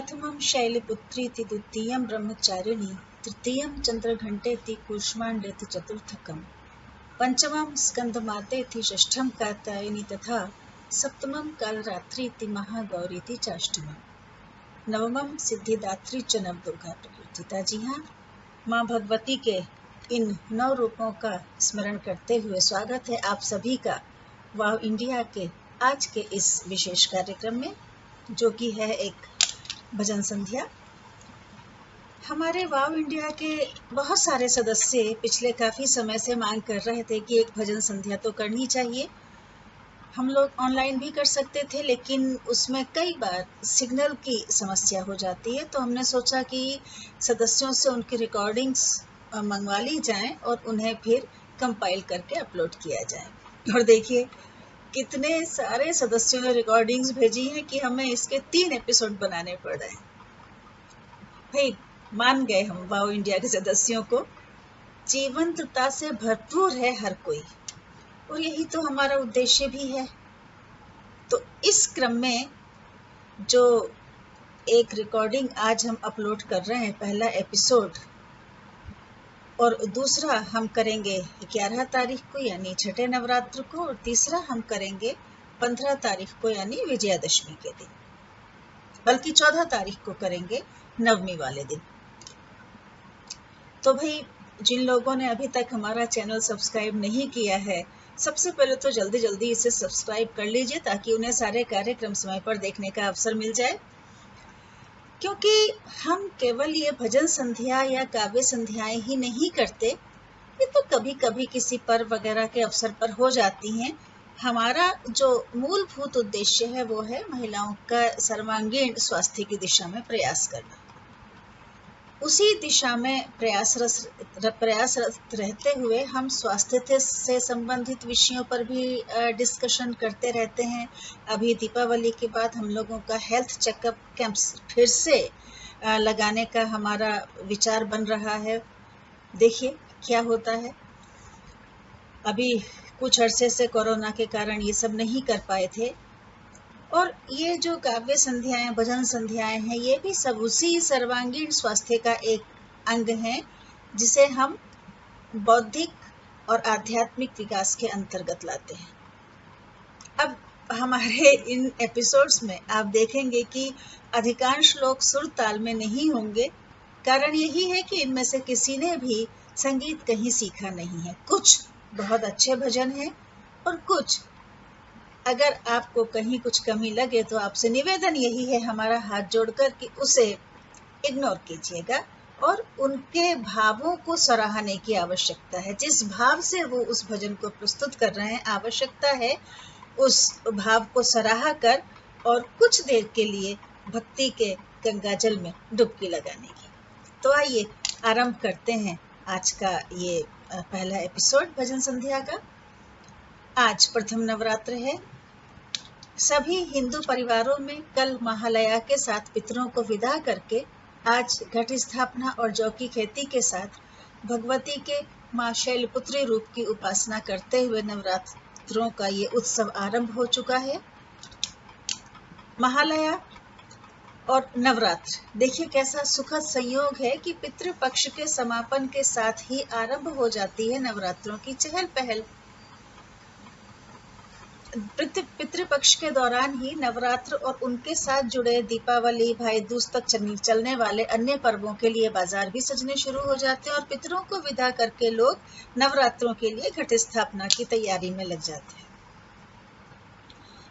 प्रथमं शैलपुत्रीति द्वितीयं ब्रह्मचारिणी तृतीयं चन्द्रघण्टेति कूष्माण्डेति चतुर्थकं पंचमं स्कंदमातेति षष्ठं कात्यायनी तथा सप्तमं कालरात्रीति महागौरीति चाष्टमं नवमं सिद्धिदात्री च नवदुर्गा प्रकीर्तिता। जी हाँ, माँ भगवती के इन 9 रूपों का स्मरण करते हुए स्वागत है आप सभी का वाव इंडिया के आज के इस विशेष कार्यक्रम में, जो कि है एक भजन संध्या। हमारे वाव इंडिया के बहुत सारे सदस्य पिछले काफ़ी समय से मांग कर रहे थे कि एक भजन संध्या तो करनी चाहिए। हम लोग ऑनलाइन भी कर सकते थे, लेकिन उसमें कई बार सिग्नल की समस्या हो जाती है, तो हमने सोचा कि सदस्यों से उनकी रिकॉर्डिंग्स मंगवा ली जाएं और उन्हें फिर कंपाइल करके अपलोड किया जाए। और देखिए कितने सारे सदस्यों ने रिकॉर्डिंग्स भेजी हैं कि हमें इसके 3 एपिसोड बनाने पड़ रहे हैं। भाई मान गए हम वाव इंडिया के सदस्यों को। जीवंतता से भरपूर है हर कोई, और यही तो हमारा उद्देश्य भी है। तो इस क्रम में जो एक रिकॉर्डिंग आज हम अपलोड कर रहे हैं, पहला एपिसोड, और दूसरा हम करेंगे 11 तारीख को यानी छठे नवरात्र को, और तीसरा हम करेंगे 15 तारीख को यानी विजयादशमी के दिन, बल्कि 14 तारीख को करेंगे नवमी वाले दिन। तो भाई जिन लोगों ने अभी तक हमारा चैनल सब्सक्राइब नहीं किया है, सबसे पहले तो जल्दी जल्दी इसे सब्सक्राइब कर लीजिए ताकि उन्हें सारे कार्यक्रम समय पर देखने का अवसर मिल जाए। क्योंकि हम केवल ये भजन संध्या या काव्य संध्याएं ही नहीं करते, ये तो कभी कभी किसी पर्व वगैरह के अवसर पर हो जाती हैं। हमारा जो मूलभूत उद्देश्य है वो है महिलाओं का सर्वांगीण स्वास्थ्य की दिशा में प्रयास करना। उसी दिशा में प्रयासरत रहते हुए हम स्वास्थ्य से संबंधित विषयों पर भी डिस्कशन करते रहते हैं। अभी दीपावली के बाद हम लोगों का हेल्थ चेकअप कैंप्स फिर से लगाने का हमारा विचार बन रहा है। देखिए क्या होता है। अभी कुछ अरसे से कोरोना के कारण ये सब नहीं कर पाए थे, और ये जो काव्य संध्याएं, भजन संध्याएं हैं, ये भी सब उसी सर्वांगीण स्वास्थ्य का एक अंग है जिसे हम बौद्धिक और आध्यात्मिक विकास के अंतर्गत लाते हैं। अब हमारे इन एपिसोड्स में आप देखेंगे कि अधिकांश लोग सुर ताल में नहीं होंगे। कारण यही है कि इनमें से किसी ने भी संगीत कहीं सीखा नहीं है। कुछ बहुत अच्छे भजन हैं और कुछ, अगर आपको कहीं कुछ कमी लगे तो आपसे निवेदन यही है हमारा हाथ जोड़कर कि उसे इग्नोर कीजिएगा और उनके भावों को सराहने की आवश्यकता है। जिस भाव से वो उस भजन को प्रस्तुत कर रहे हैं, आवश्यकता है उस भाव को सराहा कर और कुछ देर के लिए भक्ति के गंगाजल में डुबकी लगाने की। तो आइए आरंभ करते हैं आज का ये पहला एपिसोड भजन संध्या का। आज प्रथम नवरात्र है। सभी हिंदू परिवारों में कल महालया के साथ पितरों को विदा करके आज घट स्थापना और जौ की खेती के साथ भगवती के मां शैलपुत्री रूप की उपासना करते हुए नवरात्रों का ये उत्सव आरंभ हो चुका है। महालया और नवरात्र, देखिए कैसा सुखद संयोग है कि पितृपक्ष के समापन के साथ ही आरंभ हो जाती है नवरात्रों की चहल पहल। पितृपक्ष के दौरान ही नवरात्र और उनके साथ जुड़े दीपावली, भाई दूज तक चलने वाले अन्य पर्वों के लिए बाजार भी सजने शुरू हो जाते हैं और पितरों को विदा करके लोग नवरात्रों के लिए घट स्थापना की तैयारी में लग जाते हैं।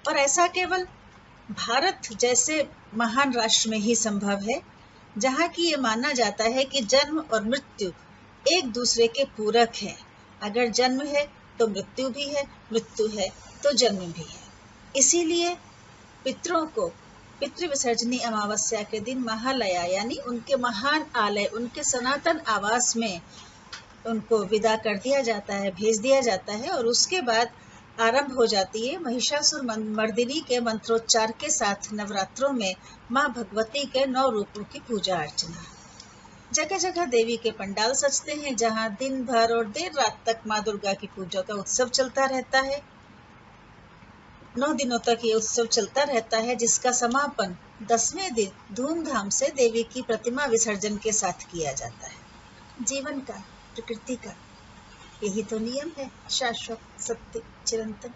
और ऐसा केवल भारत जैसे महान राष्ट्र में ही संभव है, जहाँ की ये माना जाता है कि जन्म और मृत्यु एक दूसरे के पूरक है। अगर जन्म है तो मृत्यु भी है, मृत्यु है तो जन्म भी है। इसीलिए पितरों को पितृ विसर्जनी अमावस्या के दिन महालया यानी उनके महान आलय, उनके सनातन आवास में उनको विदा कर दिया जाता है, भेज दिया जाता है, और उसके बाद आरंभ हो जाती है महिषासुर मर्दिनी के मंत्रोच्चार के साथ नवरात्रों में माँ भगवती के 9 रूपों की पूजा अर्चना। जगह जगह देवी के पंडाल सजते हैं, जहाँ दिन भर और देर रात तक माँ दुर्गा की पूजा का उत्सव चलता रहता है। 9 दिनों तक ये उत्सव चलता रहता है, जिसका समापन 10वें दिन धूमधाम से देवी की प्रतिमा विसर्जन के साथ किया जाता है। जीवन का, प्रकृति का यही तो नियम है, शाश्वत, सत्य, चिरंतन।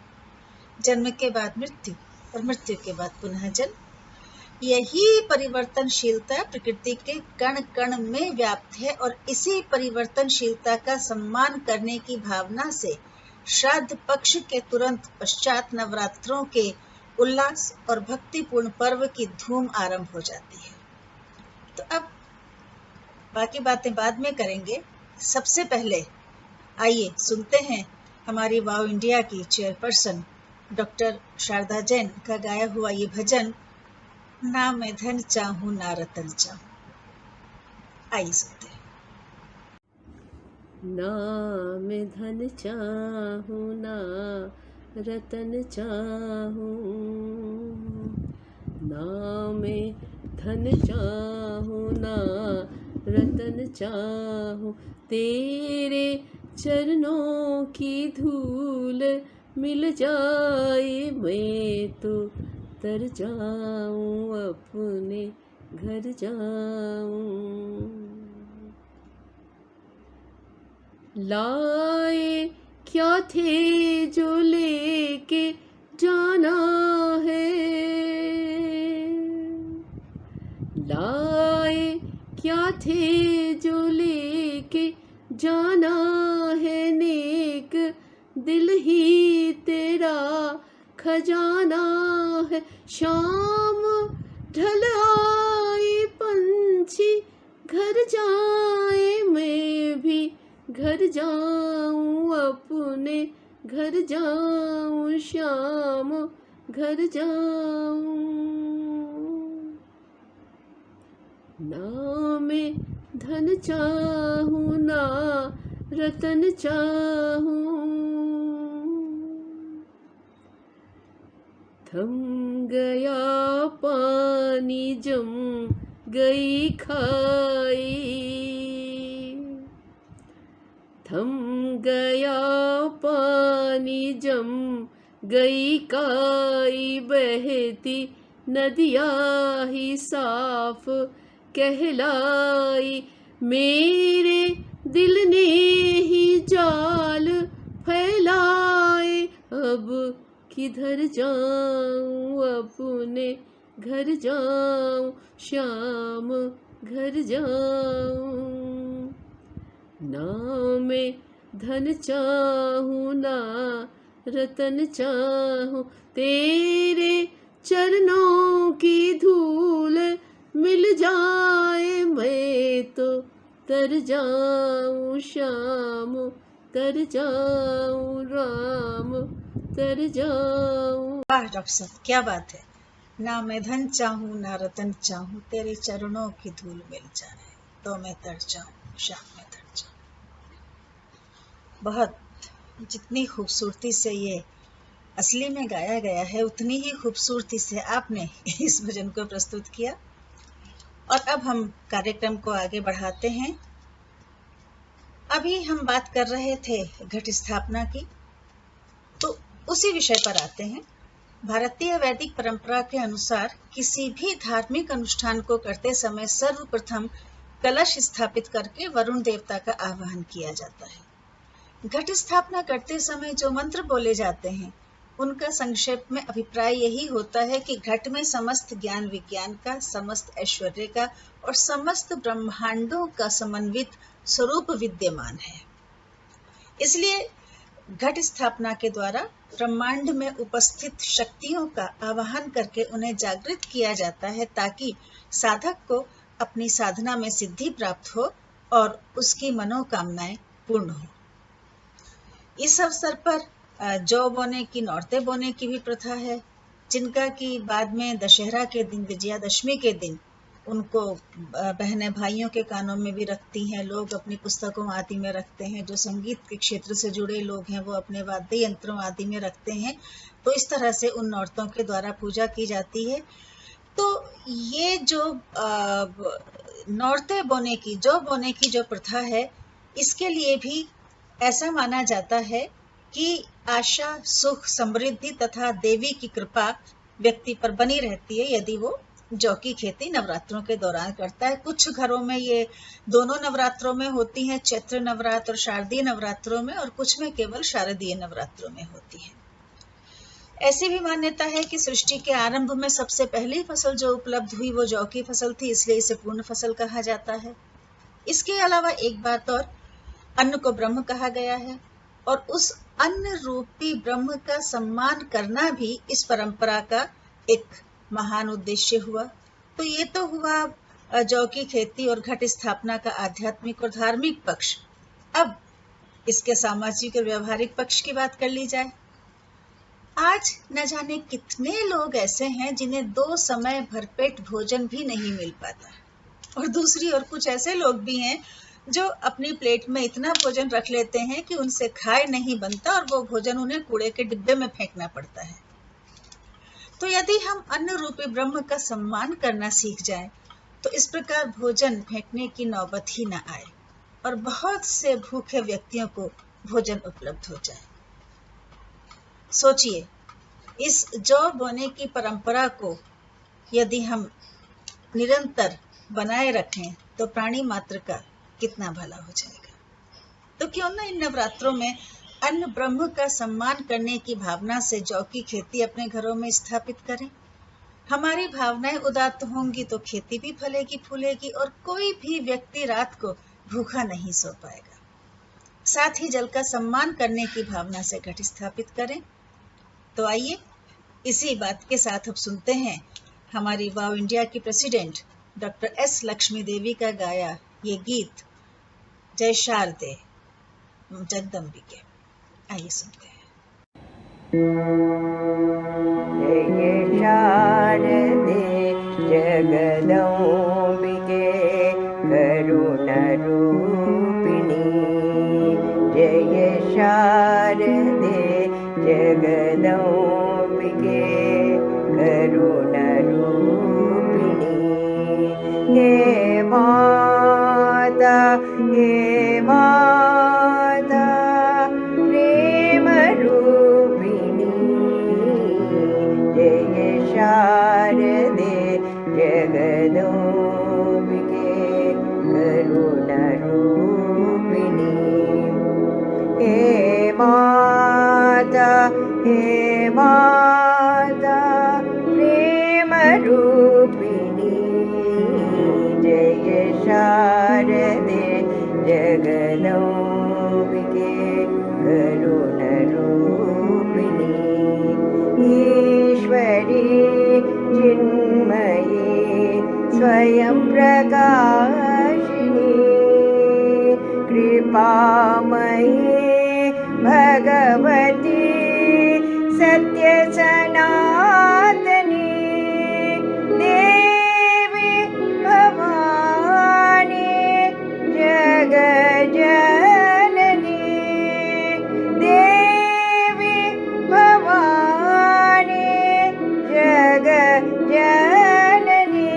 जन्म के बाद मृत्यु और मृत्यु के बाद पुनः जन्म। यही परिवर्तनशीलता प्रकृति के कण कण में व्याप्त है और इसी परिवर्तनशीलता का सम्मान करने की भावना से श्राद्ध पक्ष के तुरंत पश्चात नवरात्रों के उल्लास और भक्तिपूर्ण पर्व की धूम आरंभ हो जाती है। तो अब बाकी बातें बाद में करेंगे। सबसे पहले आइए सुनते हैं हमारी वाव इंडिया की चेयरपर्सन डॉक्टर शारदा जैन का गाया हुआ ये भजन, ना मैं धन चाहूं ना रतन चाहूं। आइए सुनते हैं। ना मैं धन चाहूं ना रतन चाहूं, ना मैं धन चाहूं ना रतन चाहूं, तेरे चरणों की धूल मिल जाए मैं तो तर जाऊं, अपने घर जाऊं। लाए क्या थे जो लेके जाना है, लाए क्या थे जो लेके जाना है, नेक दिल ही तेरा खजाना है। शाम ढल आए पंछी घर जाए, मैं भी घर जाऊं, अपने घर जाऊं, शाम घर जाऊं। ना मैं धन चाहूं ना रतन चाहूं, थम गया पानी जम गई खाई, थम गया पानी जम गई काई, बहती नदिया ही साफ कहलाई। मेरे दिल ने ही जाल फैलाए, अब किधर जाऊं, अपने घर जाऊं, शाम घर जाऊं। ना मैं धन चाहूं ना रतन चाहूं, तेरे चरणों की धूल मिल जाए मैं तो तर जाऊं, शाम तर जाऊं, राम तर जाऊं। वाह डॉक्टर साहब, क्या बात है। ना मैं धन चाहूं ना रतन चाहूं, तेरे चरणों की धूल मिल जाए तो मैं तर जाऊं, शाम में तर जाऊं। बहुत, जितनी खूबसूरती से ये असली में गाया गया है उतनी ही खूबसूरती से आपने इस भजन को प्रस्तुत किया। और अब हम कार्यक्रम को आगे बढ़ाते हैं। अभी हम बात कर रहे थे घट स्थापना की, तो उसी विषय पर आते हैं। भारतीय वैदिक परंपरा के अनुसार किसी भी धार्मिक अनुष्ठान को करते समय सर्वप्रथम कलश स्थापित करके वरुण देवता का आवाहन किया जाता है। घट स्थापना करते समय जो मंत्र बोले जाते हैं उनका संक्षेप में अभिप्राय यही होता है कि घट में समस्त ज्ञान विज्ञान का, समस्त ऐश्वर्य का और समस्त ब्रह्मांडों का समन्वित स्वरूप विद्यमान है। इसलिए घट स्थापना के द्वारा ब्रह्मांड में उपस्थित शक्तियों का आवाहन करके उन्हें जागृत किया जाता है, ताकि साधक को अपनी साधना में सिद्धि प्राप्त हो और उसकी मनोकामनाएं पूर्ण हो। इस अवसर पर जौ बोने की, नौरते बोने की भी प्रथा है, जिनका कि बाद में दशहरा के दिन, विजयादशमी के दिन उनको बहनें भाइयों के कानों में भी रखती हैं, लोग अपनी पुस्तकों आदि में रखते हैं। जो संगीत के क्षेत्र से जुड़े लोग हैं वो अपने वाद्य यंत्रों आदि में रखते हैं। तो इस तरह से उन नौरतों के द्वारा पूजा की जाती है। तो ये जो नौरते बोने की, जौ बोने की जो प्रथा है, इसके लिए भी ऐसा माना जाता है कि आशा, सुख, समृद्धि तथा देवी की कृपा व्यक्ति पर बनी रहती है यदि वो जौ की खेती नवरात्रों के दौरान करता है। कुछ घरों में ये दोनों नवरात्रों में होती है, चैत्र नवरात्र और शारदीय नवरात्रों में, और कुछ में केवल शारदीय नवरात्रों में होती है। ऐसी भी मान्यता है कि सृष्टि के आरंभ में सबसे पहली फसल जो उपलब्ध हुई वो जौ की फसल थी, इसलिए इसे पूर्ण फसल कहा जाता है। इसके अलावा एक बात और, अन्न को ब्रह्म कहा गया है, और उस अन्न रूपी ब्रह्म का सम्मान करना भी इस परंपरा का एक महान उद्देश्य हुआ। तो ये तो हुआ जौ की खेती और घट स्थापना का आध्यात्मिक और धार्मिक पक्ष। अब इसके सामाजिक और व्यवहारिक पक्ष की बात कर ली जाए। आज न जाने कितने लोग ऐसे हैं जिन्हें 2 समय भरपेट भोजन भी नहीं मिल पाता, और दूसरी ओर कुछ ऐसे लोग भी हैं जो अपनी प्लेट में इतना भोजन रख लेते हैं कि उनसे खाए नहीं बनता और वो भोजन उन्हें कूड़े के डिब्बे में फेंकना पड़ता है। तो यदि हम अन्न रूपी ब्रह्म का सम्मान करना सीख जाएं, तो इस प्रकार भोजन फेंकने की नौबत ही न आए और बहुत से भूखे व्यक्तियों को भोजन उपलब्ध हो जाए। सोचिए, इस जौ बोने की परंपरा को यदि हम निरंतर बनाए रखें तो प्राणी मात्र का कितना भला हो जाएगा। तो क्यों न इन नवरात्रों में अन्न ब्रह्म का सम्मान करने की भावना से जौ की खेती अपने घरों में स्थापित करें। हमारी भावनाएं उदात्त होंगी तो खेती भी फलेगी फूलेगी और कोई भी व्यक्ति रात को भूखा नहीं सो पाएगा। साथ ही जल का सम्मान करने की भावना से घट स्थापित करें। तो आइए इसी बात के साथ अब सुनते हैं हमारी वाव इंडिया की प्रेसिडेंट डॉक्टर एस लक्ष्मी देवी का गाया ये गीत, जय शारदे जगदम्बिके। आइए सुनते हैं। जय शारदे जगदम्बिके करुण रूपिणी, जय शारदे जगदम्बिके करुण रूपिणी। हे माता हे माता प्रेम रूपिणी, जय शारदे जगदम्बिके करुण रूपिणी। हे माता हे माता प्रेम रूपिणी, जय शारदे जगदम्बिके करुण रूपिणी। ईश्वरी चिन्मयी स्वयं प्रकाशिनी, कृपामयी भगवती सत्य सनातनी, देवी भवानी जग जननी, देवी भवानी जग जननी,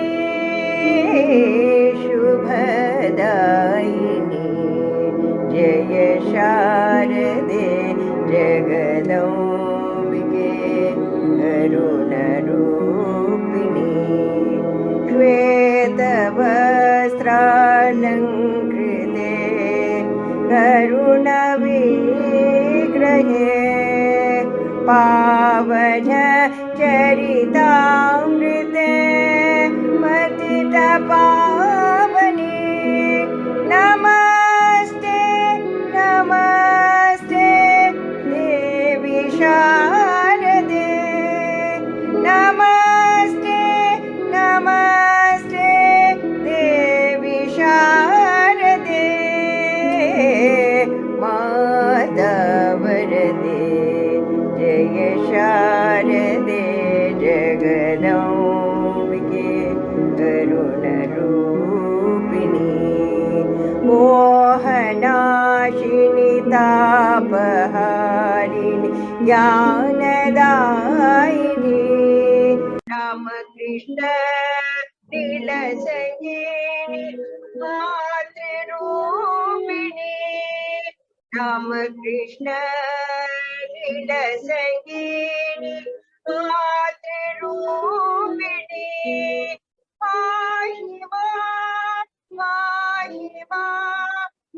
शुभदायिनी, जय शारदे जगदम्बिके करुण रूपिणी। श्वेत वस्त्रालङ्कृते करुण विग्रहे, पावन चरितामृते पतित पावनी, नमस्ते नमस्ते देवी शारदे, नमस्ते नमस्ते देवी शारदे, माता वरदे जय शारदे जगदम्बिके करुण रूपिणी। मोहनाशिनी तापहारिणी ज्ञानदायिनी, रामकृष्ण लीलसंगीनी मातृरूपिणी, रामकृष्ण लीलसंगीनी मातृरूपिणी,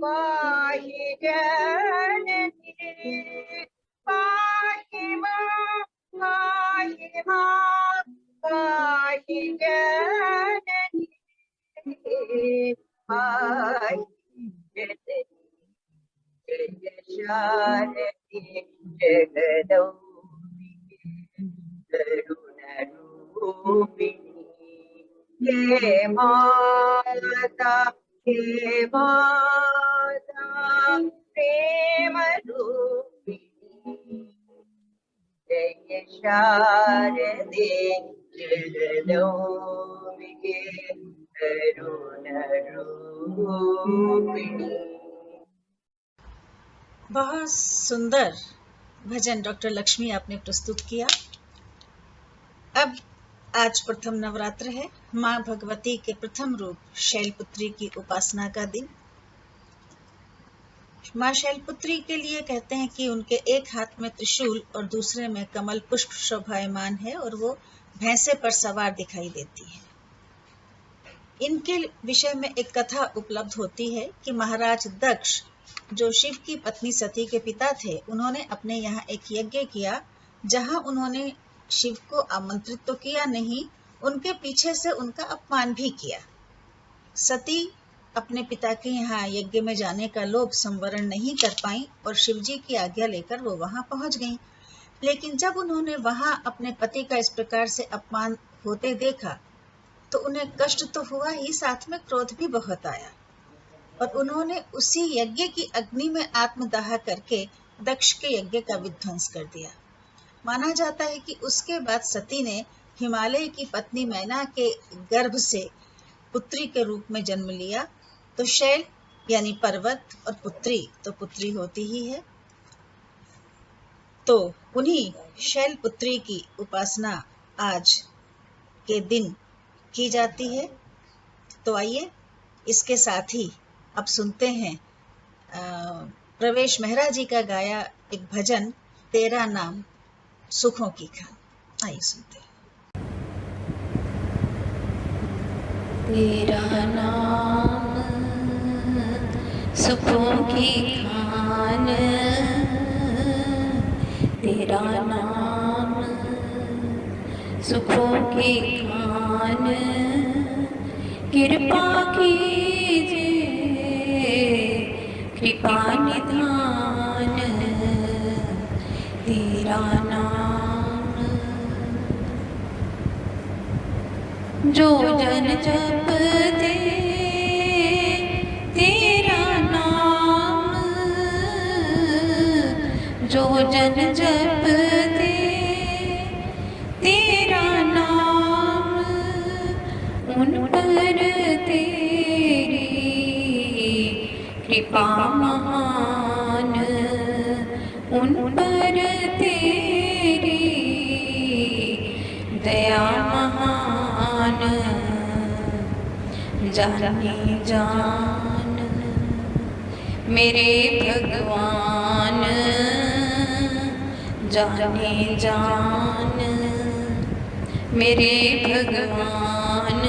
पाहि जननी पाहि मां पाहि मां पाहि जननी पाहि जननी जय शारदे जगदम्बिके करुणरूपिणी हे माता प्रेम रूपिणी जय शारदे जगदम्बिके करुणरूपिणी। बहुत सुंदर भजन डॉक्टर लक्ष्मी आपने प्रस्तुत किया। अब आज प्रथम नवरात्र है, माँ भगवती के प्रथम रूप शैलपुत्री की उपासना का दिन। माँ शैलपुत्री के लिए कहते हैं कि उनके एक हाथ में त्रिशूल और दूसरे में कमल पुष्प शोभायमान है और वो भैंसे पर सवार दिखाई देती है। इनके विषय में एक कथा उपलब्ध होती है कि महाराज दक्ष, जो शिव की पत्नी सती के पिता थे, उन्होंने अपने यहाँ एक यज्ञ किया जहाँ उन्होंने शिव को आमंत्रित तो किया नहीं, उनके पीछे से उनका अपमान भी किया। सती अपने पिता के यहाँ यज्ञ में जाने का लोभ संवरण नहीं कर पाई और शिवजी की आज्ञा लेकर वो वहां पहुंच गईं। लेकिन जब उन्होंने वहां अपने पति का इस प्रकार से अपमान होते देखा तो उन्हें कष्ट तो हुआ ही, साथ में क्रोध भी बहुत आया और उन्होंने उसी यज्ञ की अग्नि में आत्मदाह करके दक्ष के यज्ञ का विध्वंस कर दिया। माना जाता है कि उसके बाद सती ने हिमालय की पत्नी मैना के गर्भ से पुत्री के रूप में जन्म लिया। तो शैल यानी पर्वत और पुत्री तो पुत्री होती ही है, तो उन्हीं शैल पुत्री की उपासना आज के दिन की जाती है। तो आइए इसके साथ ही अब सुनते हैं प्रवेश मेहरा जी का गाया एक भजन, तेरा नाम सुखों की खान। आइए सुनते हैं। तेरा नाम सुखों की खान, तेरा नाम सुखों की खान, कृपा कीजिए कृपा निधान, तेरा नाम जो जन जपते तेरा नाम, जो जन जपते तेरा नाम, उन पर तेरी कृपा महान, उन पर तेरी दया महान, जाने जान मेरे भगवान, जाने जान मेरे भगवान,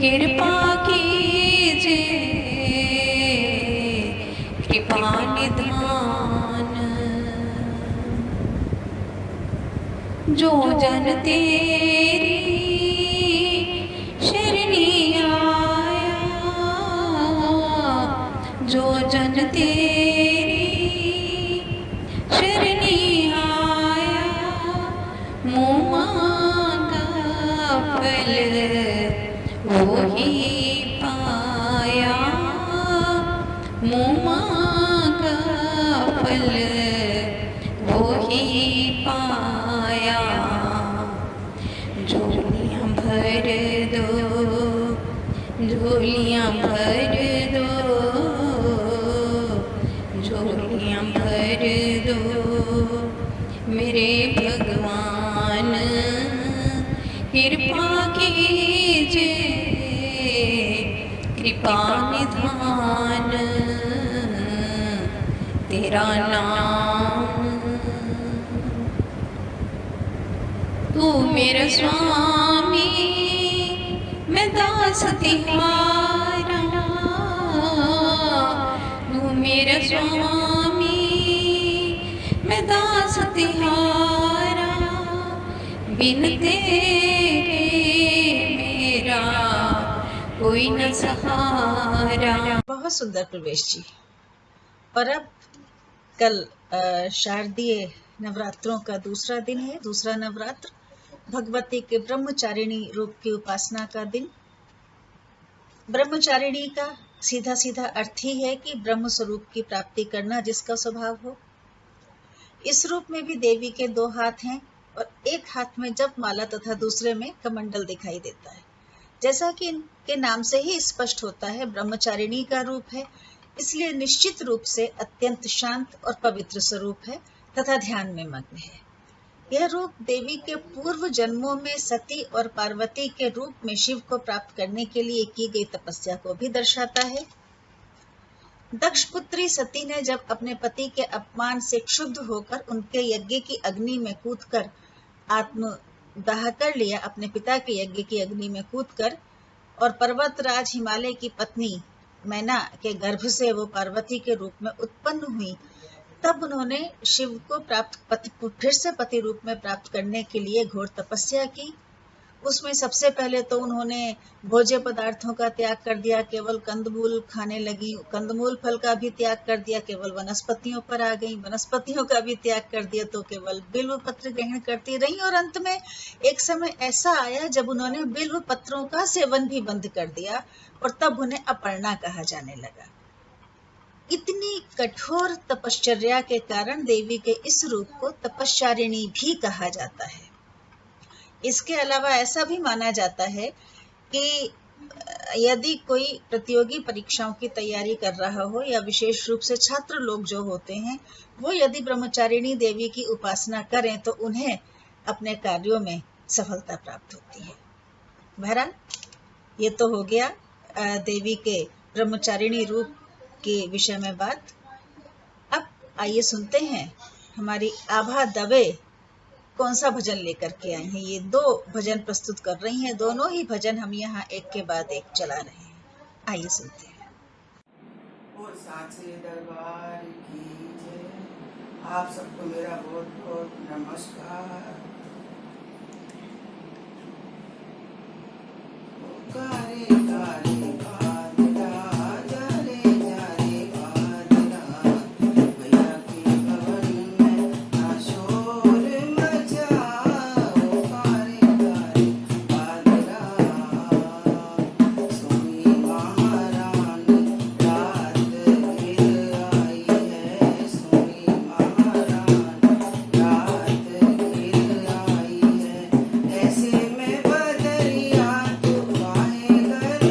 कृपा कीजिए कृपा निधान, जो जन तेरी शरणी आया, जो जन तेरी शरणी आया, मुँह मांगा फल वो ही पाया, मुँह मांगा फल वो ही पाया, झोलियाँ भर दो, झोलियाँ भर दो, झोलियाँ भर दो मेरे भगवान, कृपा कीजिए कृपा निधान, तेरा नाम तू मेरा स्वामी, मैं दास तिहारा, मेरा स्वामी मैं दास तिहारा, बिन तेरे मेरा कोई न सहारा। बहुत सुंदर प्रवेश जी। और अब कल शारदीय नवरात्रों का दूसरा दिन है, दूसरा नवरात्र, भगवती के ब्रह्मचारिणी रूप की उपासना का दिन। ब्रह्मचारिणी का सीधा सीधा अर्थ ही है कि ब्रह्म स्वरूप की प्राप्ति करना जिसका स्वभाव हो। इस रूप में भी देवी के 2 हाथ हैं और एक हाथ में जप माला तथा दूसरे में कमंडल दिखाई देता है। जैसा कि इनके नाम से ही स्पष्ट होता है, ब्रह्मचारिणी का रूप है, इसलिए निश्चित रूप से अत्यंत शांत और पवित्र स्वरूप है तथा ध्यान में मग्न है। यह रूप देवी के पूर्व जन्मों में सती और पार्वती के रूप में शिव को प्राप्त करने के लिए की गई तपस्या को भी दर्शाता है। दक्ष पुत्री सती ने जब अपने पति के अपमान से क्षुब्ध होकर उनके यज्ञ की अग्नि में कूदकर आत्मदाह कर लिया, अपने पिता के यज्ञ की अग्नि में कूदकर, और पर्वतराज हिमालय की पत्नी मैना के गर्भ से वो पार्वती के रूप में उत्पन्न हुई, तब उन्होंने शिव को फिर से पति रूप में प्राप्त करने के लिए घोर तपस्या की। उसमें सबसे पहले तो उन्होंने भोज्य पदार्थों का त्याग कर दिया, केवल कंदमूल खाने लगी, कंदमूल फल का भी त्याग कर दिया, केवल वनस्पतियों पर आ गई, वनस्पतियों का भी त्याग कर दिया तो केवल बिल्व पत्र ग्रहण करती रही। और अंत में एक समय ऐसा आया जब उन्होंने बिल्व पत्रों का सेवन भी बंद कर दिया और तब उन्हें अपर्णा कहा जाने लगा। इतनी कठोर तपश्चर्या के कारण देवी के इस रूप को तपश्चारिणी भी कहा जाता है। इसके अलावा ऐसा भी माना जाता है कि यदि कोई प्रतियोगी परीक्षाओं की तैयारी कर रहा हो या विशेष रूप से छात्र लोग जो होते हैं, वो यदि ब्रह्मचारिणी देवी की उपासना करें तो उन्हें अपने कार्यों में सफलता प्राप्त होती है। बहरहाल ये तो हो गया देवी के ब्रह्मचारिणी रूप के विषय में बात। अब आइए सुनते हैं हमारी आभा दवे कौन सा भजन लेकर के आई हैं। ये 2 भजन प्रस्तुत कर रही हैं, दोनों ही भजन हम यहाँ एक के बाद एक चला रहे हैं। आइए सुनते हैं। और साचे दरबार की जय। आप सबको मेरा बहुत बहुत नमस्कार। कारे कारे ऐसे में बदरिया तू काहे घर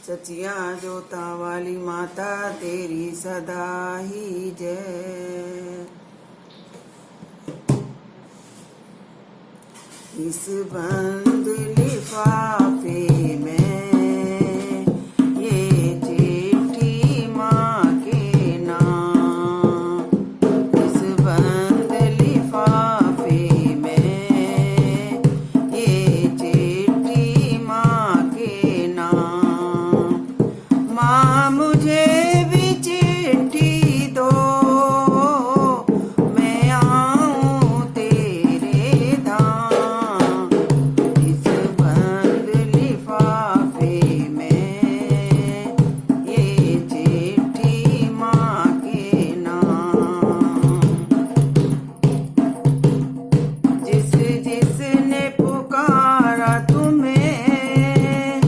सचिया जोता वाली माता तेरी सदा ही जय। इस बंद लिफाफे में ये चिट्ठी माँ के नाम। इस बंद लिफाफे में ये चिट्ठी माँ के नाम। माँ मुझे भी चिट्ठी दो, मैं आऊँ तेरे धाम। इस बंद लिफाफे में ये चिट्ठी माँ के नाम। जिस जिसने पुकारा तुम्हें,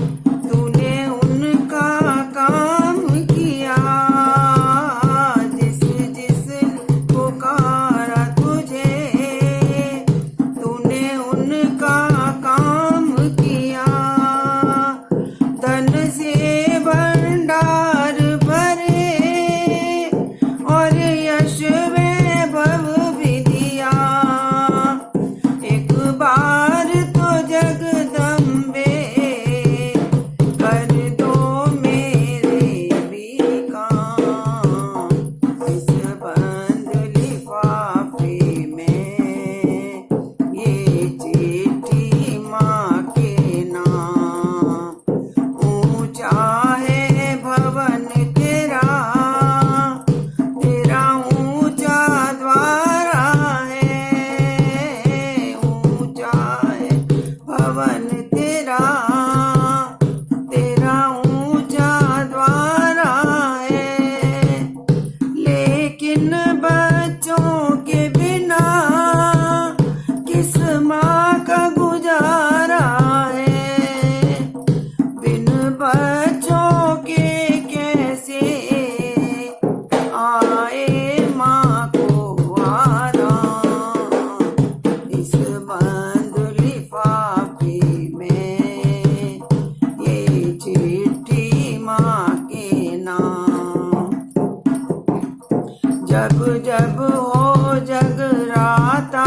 तूने उनका काम किया। जिस जिसने पुकारा तुझे, तूने उनका काम किया। धन से भंडार भरे और यश वैभव भी दिया। एक बार तो जगदम्बे कर दो मेरे भी काम। इस बंद लिफाफे में ये चिट्ठी माँ के नाम। ऊंचा है भवन तेरा, तेरा ऊंचा द्वारा है। ऊंचा है भवन तेरा, तेरा ऊंचा द्वारा है। लेकिन बच्चों के बिना किस माँ का गुजारा है। बिन बच्चों के कैसे आए माँ को आराम। इस बंद लिफाफे में ये चिट्ठी माँ के नाम। जब जब हो जगराता,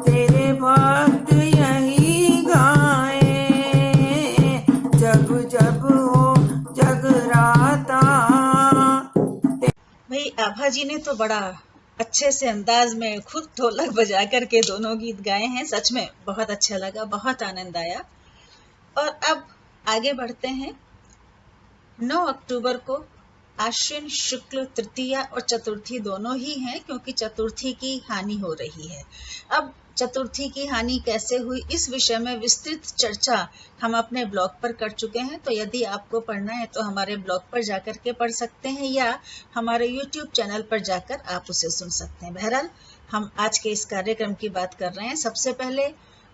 तेरे भक्त यही गाए। जब जब हो जगराता। भाई आभा जी ने तो बड़ा अच्छे से अंदाज में खुद ढोलक बजा करके दोनों गीत गाए हैं। सच में बहुत अच्छा लगा, बहुत आनंद आया। और अब आगे बढ़ते हैं। 9 अक्टूबर को आश्विन शुक्ल तृतीया और चतुर्थी दोनों ही हैं, क्योंकि चतुर्थी की हानि हो रही है। अब चतुर्थी की हानि कैसे हुई, इस विषय में विस्तृत चर्चा हम अपने ब्लॉग पर कर चुके हैं। तो यदि आपको पढ़ना है तो हमारे ब्लॉग पर जाकर के पढ़ सकते हैं, या हमारे YouTube चैनल पर जाकर आप उसे सुन सकते हैं। बहरहाल हम आज के इस कार्यक्रम की बात कर रहे हैं। सबसे पहले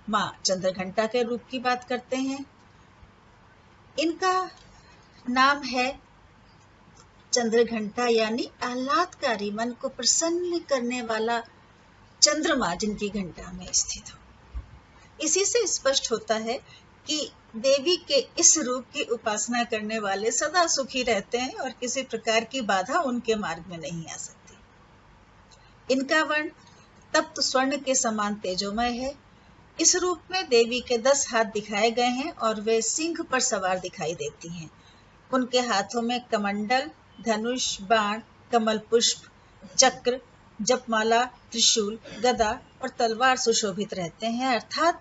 माँ चंद्रघंटा के रूप की बात करते हैं। इनका नाम है चंद्रघंटा, यानी आह्लादकारी, मन को प्रसन्न करने वाला चंद्रमा जिनकी घंटा में स्थित हो। इसी से स्पष्ट होता है कि देवी के इस रूप की उपासना करने वाले सदा सुखी रहते हैं और किसी प्रकार की बाधा उनके मार्ग में नहीं आ सकती। इनका वर्ण तप्त स्वर्ण के समान तेजोमय है। इस रूप में देवी के 10 हाथ दिखाए गए हैं और वे सिंह पर सवार दिखाई देती हैं। उनके हाथों में कमंडल, धनुष, बाण, कमल पुष्प, चक्र, जपमाला, त्रिशूल, गदा और तलवार सुशोभित रहते हैं। अर्थात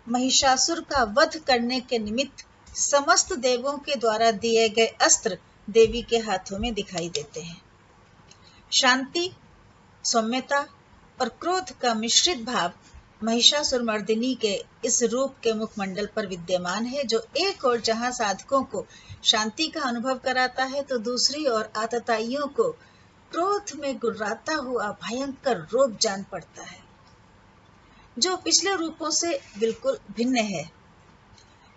महिषासुर का वध करने के निमित्त समस्त देवों के द्वारा दिए गए अस्त्र देवी के हाथों में दिखाई देते हैं। शांति, सौम्यता और क्रोध का मिश्रित भाव महिषासुरमर्दिनी के इस रूप के मुखमंडल पर विद्यमान है, जो एक ओर जहां साधकों को शांति का अनुभव कराता है, तो दूसरी ओर आतताइयों को क्रोध में गुर्राता हुआ भयंकर रोग जान पड़ता है, जो पिछले रूपों से बिल्कुल भिन्न है।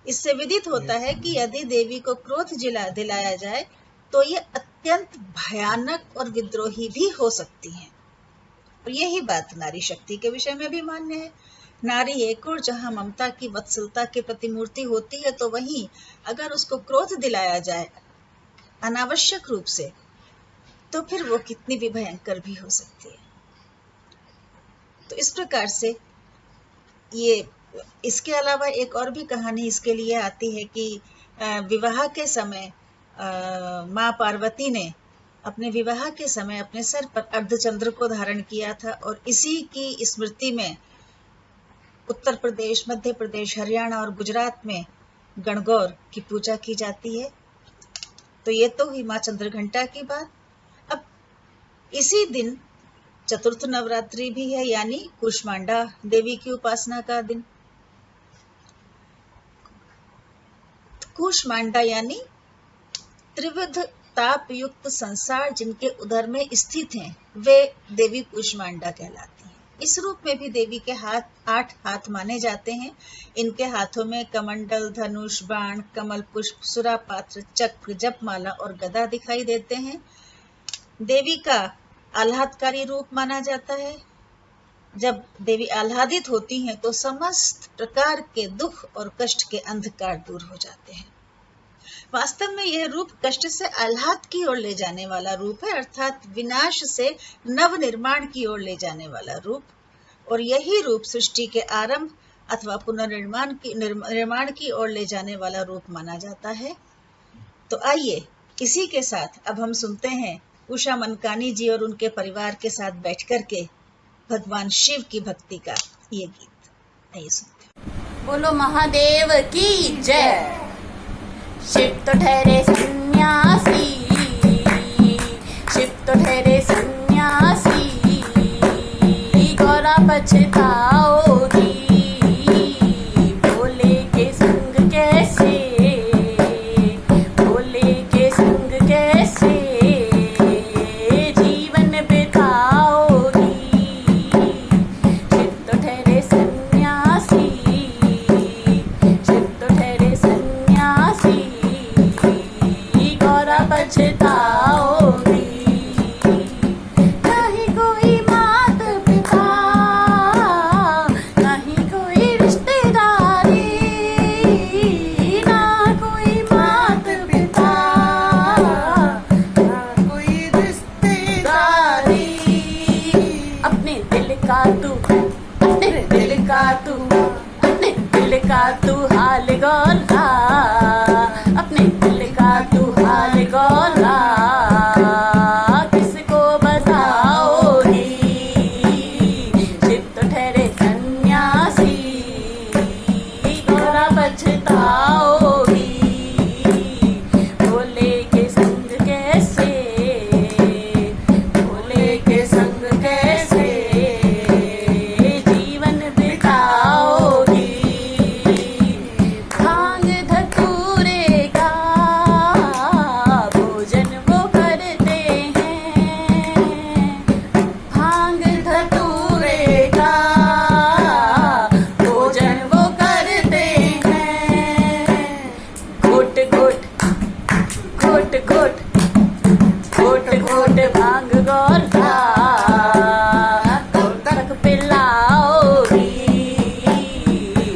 इससे विदित होता है कि यदि देवी को क्रोध दिलाया जाए तो ये अत्यंत भयानक और विद्रोही भी हो सकती हैं। और यही बात नारी शक्ति के विषय में भी मान्य है। नारी एक और जहाँ ममता की वत्सलता की प्रतिमूर्ति होती है, तो वहीं अगर उसको क्रोध दिलाया जाए अनावश्यक रूप से, तो फिर वो कितनी भी भयंकर भी हो सकती है। तो इस प्रकार से ये, इसके अलावा एक और भी कहानी इसके लिए आती है कि विवाह के समय माँ पार्वती ने अपने विवाह के समय अपने सर पर अर्धचंद्र को धारण किया था, और इसी की स्मृति में उत्तर प्रदेश, मध्य प्रदेश, हरियाणा और गुजरात में गणगौर की पूजा की जाती है। तो ये तो हुई माँ चंद्रघंटा की बात। अब इसी दिन चतुर्थ नवरात्रि भी है, यानी कूष्मांडा देवी की उपासना का दिन। कूष्मांडा यानी त्रिविध ताप युक्त संसार जिनके उदर में स्थित हैं, वे देवी कूष्मांडा कहलाती हैं। इस रूप में भी देवी के 8 हाथ माने जाते हैं। इनके हाथों में कमंडल, धनुष, बाण, कमल पुष्प, सुरापात्र, चक्र, जपमाला और गदा दिखाई देते हैं। देवी का आह्लादकारी रूप माना जाता है। जब देवी आह्लादित होती हैं तो समस्त प्रकार के दुख और कष्ट के अंधकार दूर हो जाते हैं। वास्तव में यह रूप कष्ट से आह्लाद की ओर ले जाने वाला रूप है, अर्थात विनाश से नव निर्माण की ओर ले जाने वाला रूप। और यही रूप सृष्टि के आरंभ अथवा पुनर्निर्माण की ओर ले जाने वाला रूप माना जाता है। तो आइए इसी के साथ अब हम सुनते हैं उषा मनकानी जी और उनके परिवार के साथ बैठकर के भगवान शिव की भक्ति का ये गीत। आइए सुनते हैं। बोलो महादेव की जय। शिव तो ठहरे सन्यासी, शिव तो ठहरे सन्यासी, गौरा पछताओगी भोले के संग कैसे, भोले के संग कैसे जीवन बिताओगी। शिव तो ठहरे सन्यासी, शिव तो ठहरे सन्यासी, गौरा पछताओगी। नहीं कोई मात पिता, नहीं कोई रिश्तेदारी, ना कोई मात पिता, ना कोई रिश्तेदारी। अपने दिल का तू, अपने दिल का तू, अपने दिल का तू हाल गौरा, अपने दिल का तू हाल गौरा, किसको बताओगी। शिव तो ठहरे सन्यासी, गौरा पछताओगी भोले के संग कैसे, भोले के संग कैसे जीवन बिताओगी। भांग धतूरे का भोजन वो करते हैं, भांग धतूरे का भोजन वो करते हैं। घोट घोट घोट घोट घोट घोट भांग गौरा कब तक पिलाओगी।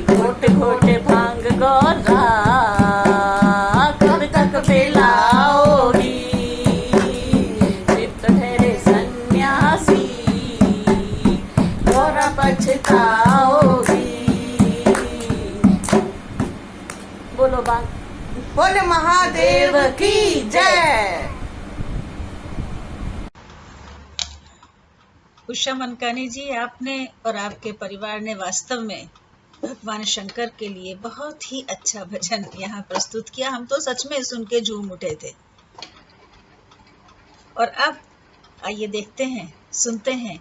घोट घोट भांग गौरा कब तक पिलाओगी। शिव तो ठहरे सन्यासी, गौरा पछताओगी। बोलो बात। बोले महादेव की जय। उषा मनकानी जी, आपने और आपके परिवार ने वास्तव में भगवान शंकर के लिए बहुत ही अच्छा भजन यहाँ प्रस्तुत किया। हम तो सच में सुन के झूम उठे थे। और अब आइए देखते हैं, सुनते हैं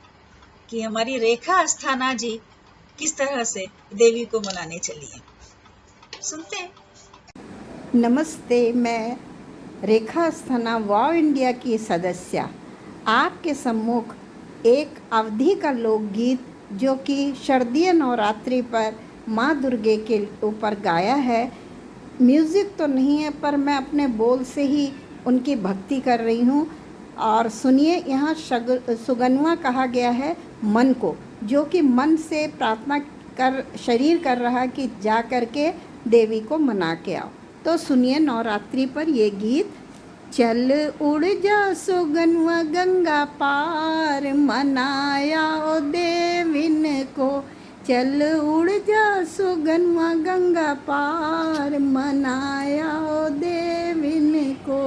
कि हमारी रेखा अस्थाना जी किस तरह से देवी को मनाने चली है। सुनते हैं। नमस्ते, मैं रेखा अस्थाना वाव इंडिया की सदस्य आपके सम्मुख एक अवधि का लोकगीत जो कि शारदीय नवरात्रि पर माँ दुर्गे के ऊपर गाया है। म्यूज़िक तो नहीं है, पर मैं अपने बोल से ही उनकी भक्ति कर रही हूँ। और सुनिए, यहाँ सुगनवा कहा गया है मन को, जो कि मन से प्रार्थना कर रहा कि जा कर के देवी को मना के आओ। तो सुनिए नवरात्रि पर ये गीत। चल उड़ जा सुगनवा गंगा पार, मनाया ओ देविन को। चल उड़ जा सुगनवा गंगा पार, मनाया ओ देविन को।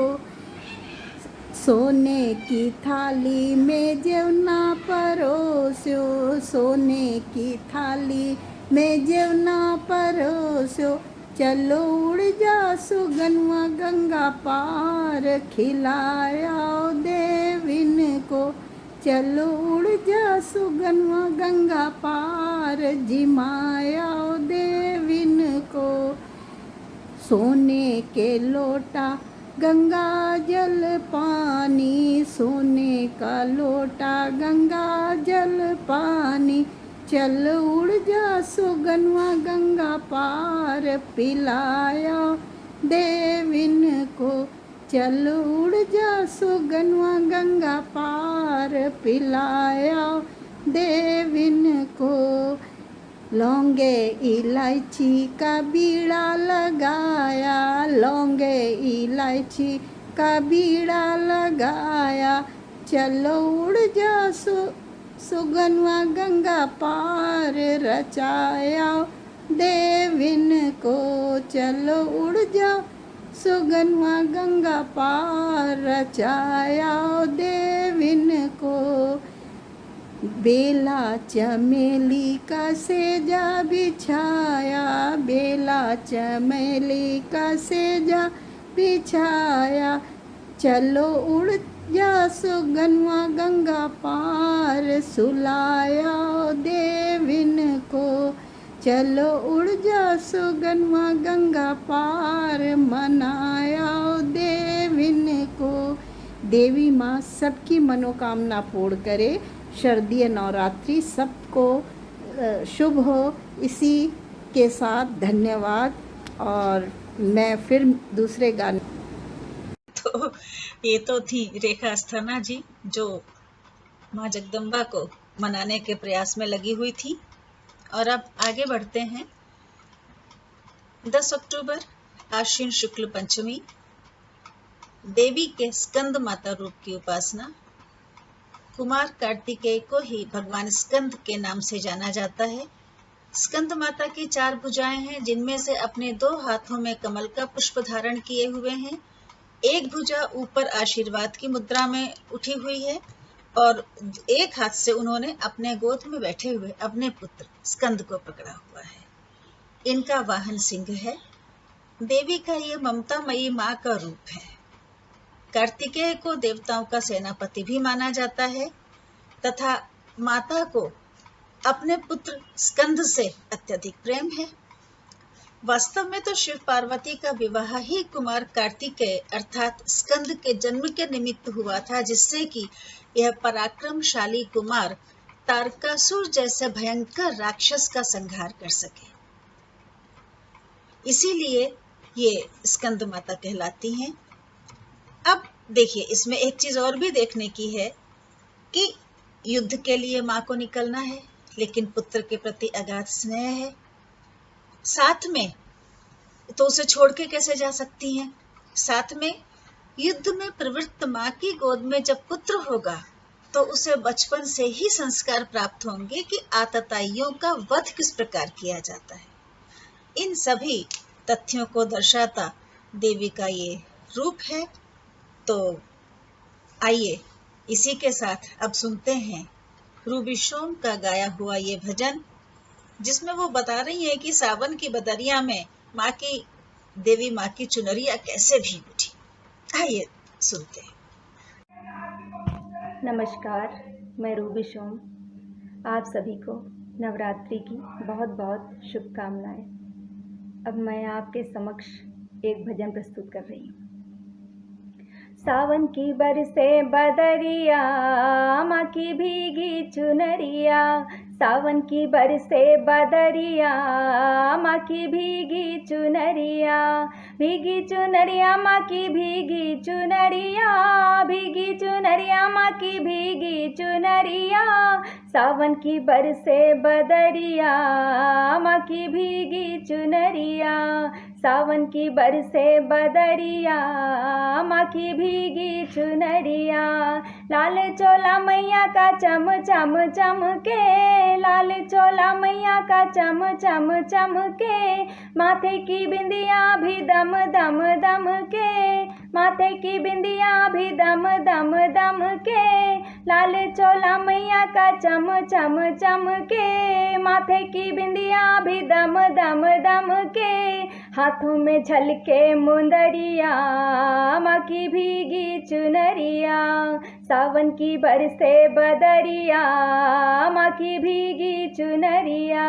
सोने की थाली में जेवना परोस्यो, सोने की थाली में जेवना परोस्यो। चलो उड़ जा सुगनवा गंगा पार, खिलाया देविन को। चलो उड़ जा सुगनवा गंगा पार, जिमाया देविन को। सोने के लोटा गंगा जल पानी, सोने का लोटा गंगा जल पानी। चल उड़ जा सुगनवा गंगा पार, पिलाया देविन को। चल उड़ जा सुगनवा गंगा पार, पिलाया देविन को। लौंगे इलायची का बीड़ा लगाया, लौंगे इलायची का बीड़ा लगाया। चलो उड़ जा सुगनवा गंगा पार, रचाया देविन को। चलो उड़ जा सुगनवा गंगा पार, रचाया देविन को। बेला चमेली का सेजा बिछाया, बेला चमेली का सेजा बिछाया। चलो उड़ जा सुगनवा गंगा पार, सुलाया देविन को। चलो उड़ जा सुगनवा गंगा पार, मनाया देविन को। देवी माँ सबकी मनोकामना पूर्ण करे। शारदीय नवरात्रि सबको शुभ हो। इसी के साथ धन्यवाद। और मैं फिर दूसरे गाने। तो ये तो थी रेखा अस्थाना जी, जो माँ जगदम्बा को मनाने के प्रयास में लगी हुई थी। और अब आगे बढ़ते हैं। 10 अक्टूबर आश्विन शुक्ल पंचमी, देवी के स्कंद माता रूप की उपासना। कुमार कार्तिकेय को ही भगवान स्कंद के नाम से जाना जाता है। स्कंद माता की 4 भुजाएं हैं, जिनमें से अपने 2 हाथों में कमल का पुष्प धारण किए हुए हैं। एक भुजा ऊपर आशीर्वाद की मुद्रा में उठी हुई है और एक हाथ से उन्होंने अपने गोद में बैठे हुए अपने पुत्र स्कंद को पकड़ा हुआ है। इनका वाहन सिंह है। देवी का ये ममतामयी माँ का रूप है। कार्तिकेय को देवताओं का सेनापति भी माना जाता है तथा माता को अपने पुत्र स्कंद से अत्यधिक प्रेम है। वास्तव में तो शिव पार्वती का विवाह ही कुमार कार्तिकेय अर्थात स्कंद के जन्म के निमित्त हुआ था, जिससे कि यह पराक्रमशाली कुमार तारकासुर जैसे भयंकर राक्षस का संहार कर सके। इसीलिए ये स्कंद माता कहलाती हैं। अब देखिए, इसमें एक चीज और भी देखने की है कि युद्ध के लिए माँ को निकलना है, लेकिन पुत्र के प्रति अगाध स्नेह है। साथ में तो उसे छोड़ के कैसे जा सकती हैं? साथ में युद्ध में प्रवृत्त माँ की गोद में जब पुत्र होगा तो उसे बचपन से ही संस्कार प्राप्त होंगे कि आतताइयों का वध किस प्रकार किया जाता है। इन सभी तथ्यों को दर्शाता देवी का ये रूप है। तो आइए इसी के साथ अब सुनते हैं रूबी शोम का गाया हुआ ये भजन, जिसमें वो बता रही है कि सावन की बदरिया में माँ की देवी माँ की चुनरिया कैसे भीग उठी। आइए सुनते हैं। नमस्कार, मैं रूबी शोम। आप सभी को नवरात्रि की बहुत बहुत शुभकामनाएं। अब मैं आपके समक्ष एक भजन प्रस्तुत कर रही हूँ। सावन की बरसे बदरिया, माँ की भीगी चुनरिया, सावन की बरसे बदरिया, माँ की भीगी चुनरिया, भीगी चुनरिया माँ की भीगी चुनरिया, भीगी चुनरिया माँ की भीगी चुनरिया, सावन की बरसे बदरिया, माँ की भीगी चुनरिया, सावन की बरसे बदरिया, माँ की भीगी चुनरिया, लाल चोला मैया का चम चम चमके, लाल चोला मैया का चम चम चमके, माथे की बिंदिया भी दम दम दम के, माथे की बिंदिया भी दम दम दम के, लाल चोला मैया का चम चम चमके, माथे की बिंदिया भी दम दम दम के, हाथों में झलके मुंदरिया, माँ की भीगी चुनरिया, सावन की बरसे बदरिया, माँ की भीगी चुनरिया,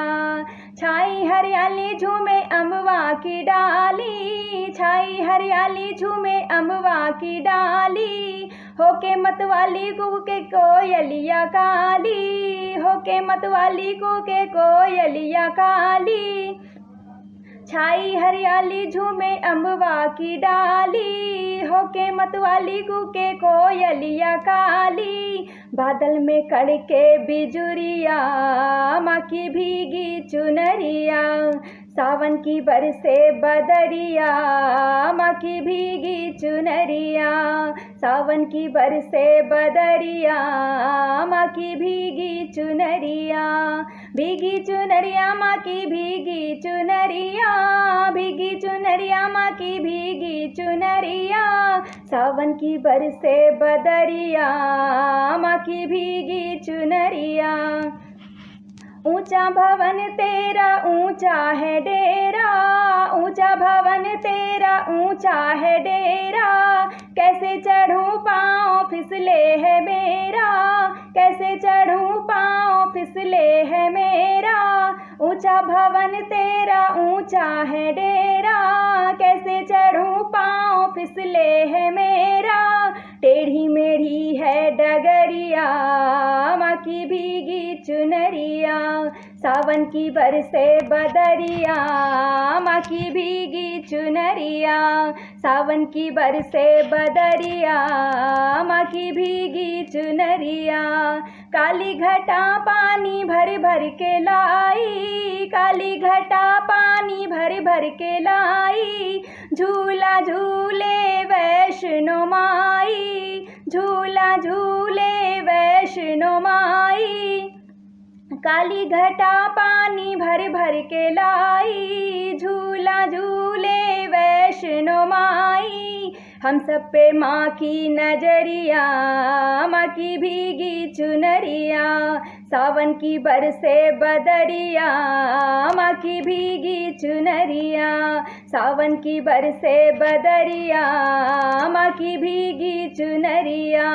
छाई हरियाली झूमे अमवा की डाली, छाई हरियाली झूमे अमवा की डाली, होके मतवाली कूके कोयलिया काली, होके मतवाली कूके कोयलिया काली, छाई हरियाली झूमे अम्बवा की डाली, होके मतवाली कूके कोयलिया काली, बादल में कड़के बिजुरिया, माँ की भीगी चुनरिया, सावन की बरसे बदरिया, माँ की भीगी चुनरिया, सावन की बरसे बदरिया, माँ की भीगी चुनरिया, भीगी चुनरिया माँ की भीगी चुनरिया, भीगी चुनरिया माँ की भीगी चुनरिया, सावन की बरसे बदरिया, माँ की भीगी चुनरिया, ऊंचा भवन तेरा ऊंचा है डेरा, ऊंचा भवन तेरा ऊंचा है डेरा, कैसे चढ़ूं पाँव फिसले है मेरा, कैसे चढ़ूं पाँव फिसले है मेरा, ऊंचा भवन तेरा ऊंचा है डेरा, कैसे चढ़ूं पाँव फिसले है मेरा, टेढ़ी मेढ़ी है डगरिया, माँ की भीगी चुनरिया, सावन की बरसे बदरिया, माँ की भीगी चुनरिया, सावन की बरसे बदरिया, माँ की भीगी चुनरिया, काली घटा पानी भर भर के लाई, काली घटा पानी भर भर के लाई, झूला झूले वैष्णो माई, झूला झूले वैष्णो माई, काली घटा पानी भर भर के लाई, झूला झूले वैष्णो माई, हम सब पे माँ की नजरिया, माँ की भीगी चुनरिया, सावन की बरसे बदरिया, माँ की भीगी चुनरिया, सावन की बरसे बदरिया, माँ की भीगी चुनरिया,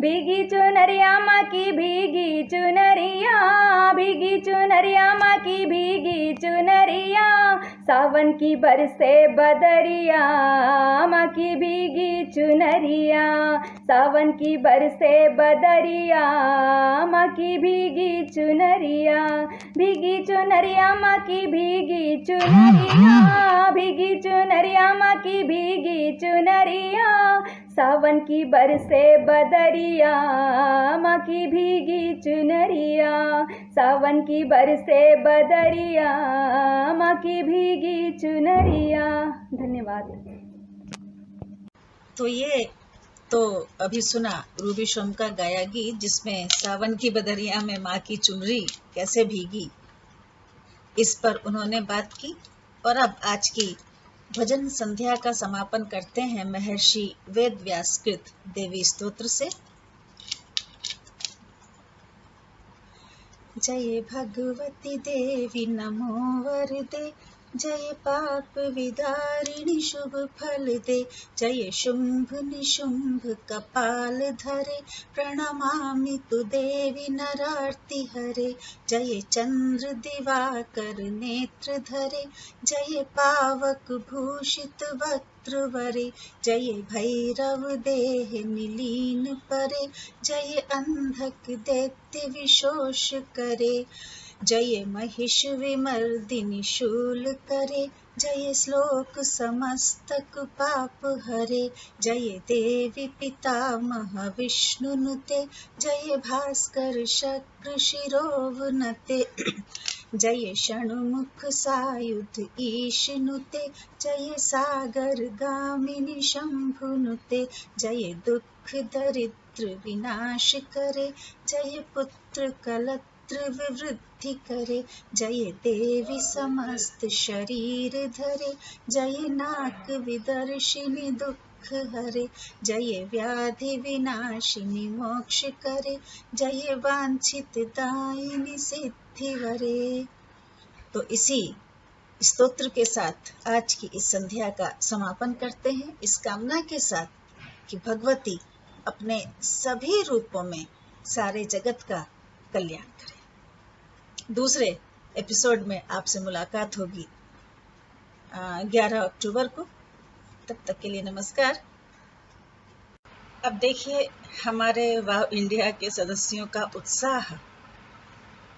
भीगी चुनरिया माँ की भीगी चुनरिया, भीगी चुनरिया माँ की भीगी चुनरिया, सावन की बरसे बदरिया, माँ की भीगी चुनरिया, सावन की बरसे बदरिया, माँ की भीगी चुनरिया, भीगी चुनरिया माँ की भीगी चुनरिया, भीगी चुनरिया माँ की भीगी चुनरिया, सावन की बरसे बदरिया, माँ की भीगी चुनरिया, सावन की बरसे बदरिया, माँ की भीगी चुनरिया। धन्यवाद। तो ये तो अभी सुना रूबी शोम का गाया गीत, जिसमें सावन की बदरिया में माँ की चुनरी कैसे भीगी, इस पर उन्होंने बात की। और अब आज की भजन संध्या का समापन करते हैं महर्षि वेद व्यास कृत देवी स्तोत्र से। जय भगवती देवी नमो वरदे, जय पाप विदारिणी शुभ फल दे, जय शुंभ निशुंभ कपाल धरे, प्रणमामि तु देवी नरार्ति हरे, जय चंद्र दिवाकर नेत्र धरे, जय पावक भूषित वक्त्रवरे, जय भैरव देह निलीन परे, जय अंधक दैत्य विशोष करे, जय महिष विमर्दिनी शूल करे, जय श्लोक समस्तक पाप हरे, जय देवी पितामह विष्णु नुते, जय भास्कर शक्र शिरोवनते, जय षण्मुख सायुध ईश नुते, जय सागर गामिनी शंभु नुते, जय दुख दरिद्र विनाश करे, जय पुत्र कलत्र विवृद्धि करे, जय देवी समस्त शरीर धरे, जय नाक विदर्शिनी दुख हरे, जय व्याधि विनाशिनी मोक्ष करे, जय वांछित दायिनी सिद्धि वरे। तो इसी स्तोत्र के साथ आज की इस संध्या का समापन करते हैं, इस कामना के साथ कि भगवती अपने सभी रूपों में सारे जगत का कल्याण करे। दूसरे एपिसोड में आपसे मुलाकात होगी 11 अक्टूबर को। तब तक के लिए नमस्कार। अब देखिए हमारे वाव इंडिया के सदस्यों का उत्साह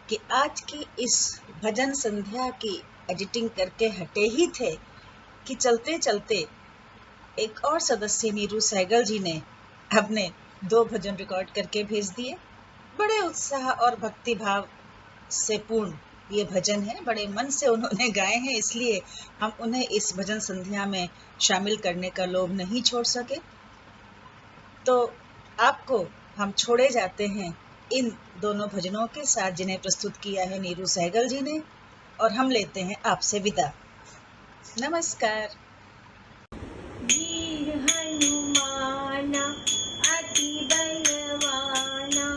कि आज की इस भजन संध्या की एडिटिंग करके हटे ही थे कि चलते चलते एक और सदस्य नीरू सहगल जी ने अपने 2 भजन रिकॉर्ड करके भेज दिए। बड़े उत्साह और भक्ति भाव से पूर्ण ये भजन है, बड़े मन से उन्होंने गाए हैं, इसलिए हम उन्हें इस भजन संध्या में शामिल करने का लोभ नहीं छोड़ सके। तो आपको हम छोड़े जाते हैं इन दोनों भजनों के साथ जिन्हें प्रस्तुत किया है नीरू सहगल जी ने, और हम लेते हैं आपसे विदा। नमस्कार। वीर हनुमाना अति बलवाना,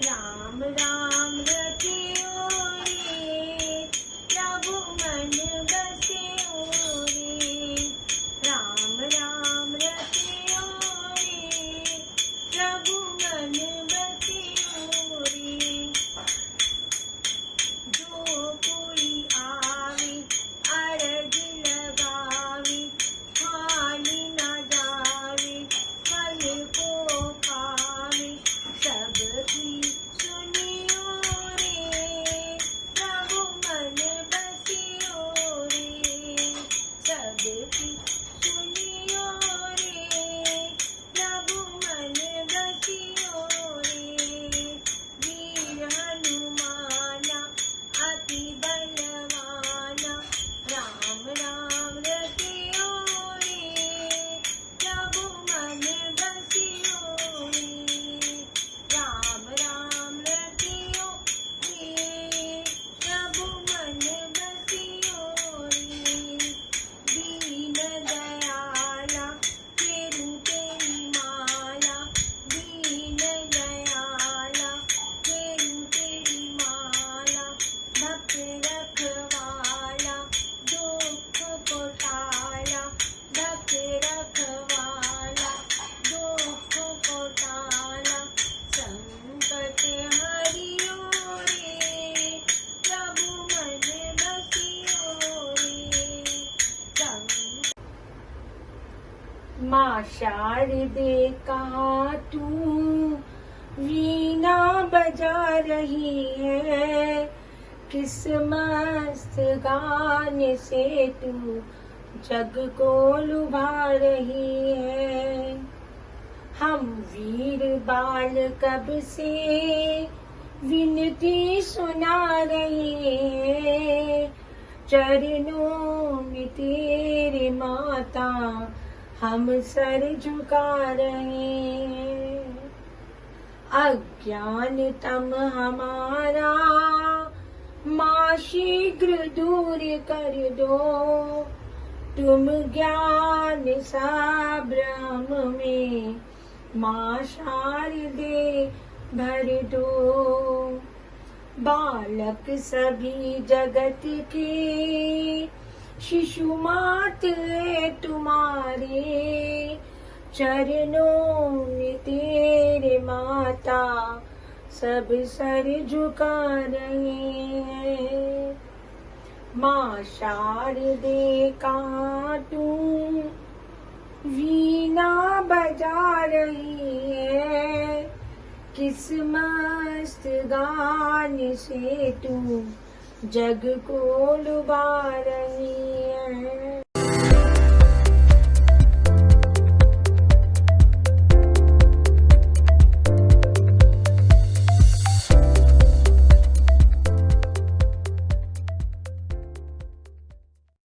राम राम रचियो रे, प्रभु मन बसियो रे, राम राम रचियो रे, प्रभु मन बसियो रे, जो कोई आवे अरज लगावे, खाली न जावे, फल को पावे, सबकी सुनियो रे, प्रभु मन बसियो रे, सबकी सुनियो रे, प्रभु मन बसियो रे, वीर हनुमाना अति बलवाना, राम राम रचियो रे, प्रभु मन बसियो रे, राम राम रचियो रे, प्रभु मन बसियो रे, दीन दयाला तेरू तेरी माला, दीन दयाला तेरू तेरी माला, भक्त रखवाला दुख को टाला, भक्त रखवाला दुख को टाला, संकट हरियो रे, प्रभु मन बसियो रे, माँ शारदे कहाँ तू वीणा बजा रही है, किस मस्त गाने से तू जग को लुभा रही है। हम वीर बाल कब से विनती सुना रहे हैं, चरणों में तेरे माता हम सर झुका रहे हैं। अज्ञान तम हमारा माँ शीघ्र दूर कर दो, तुम ज्ञान सा ब्रह्म में माँ शारदे भर दो। बालक सभी जगत के शिशु मात तुम्हारे चरणों में तेरे माता सब सर झुका रहे हैं। माँ शारदे का तू वीणा बजा रही है, किस मस्त गान से तू जग को लुभा रही है।